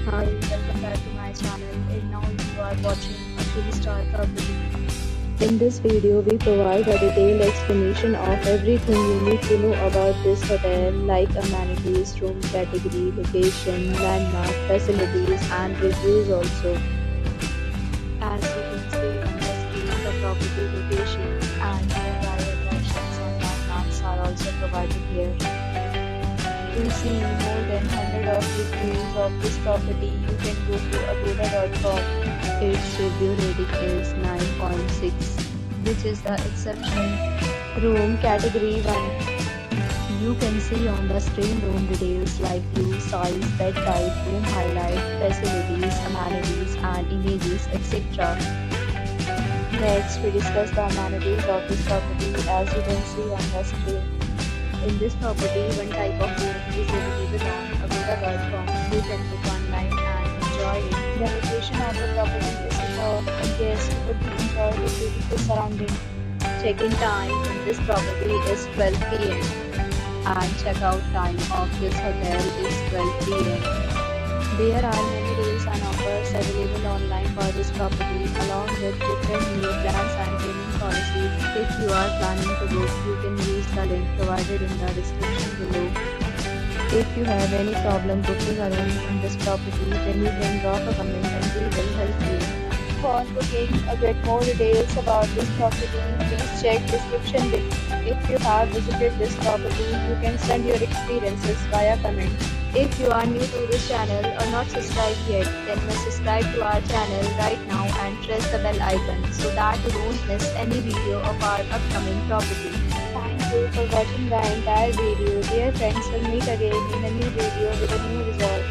Hi, welcome back to my channel, and now you are watching a 3-star property. In this video, we provide a detailed explanation of everything you need to know about this hotel, like amenities, room category, location, landmark, facilities, and reviews also. As you can see on the screen, the property location and nearby attractions and landmarks are also provided here. To see more than 100 of reviews of this property, you can go to agoda.com. Its review rating is 9.6, which is the exception. Room category 1. You can see on the screen room details like view, size, bed type, room highlight, facilities, amenities, and images, etc. Next, we discuss the amenities of this property. As you can see on the screen, in this property, one type of room is available on agoda.com. You can book online and enjoy it. The location of the property is superb and guests would enjoy the beautiful surrounding. Check-in time in this property is 12 p.m. and check-out time of this hotel is 12 p.m. There are many deals and offers available online for this property, along with different new plans and payment policies. If you are planning to book, you can use the link provided in the description below. If you have any problem booking a room in this property, then you can drop a comment and we will help you. For booking or get more details about this property, please check description link. If you have visited this property, you can send your experiences via comment. If you are new to this channel or not subscribed yet, then must subscribe to our channel right now and press the bell icon so that you don't miss any video of our upcoming property. Thank you for watching the entire video. Dear friends, we'll meet again in a new video with a new result.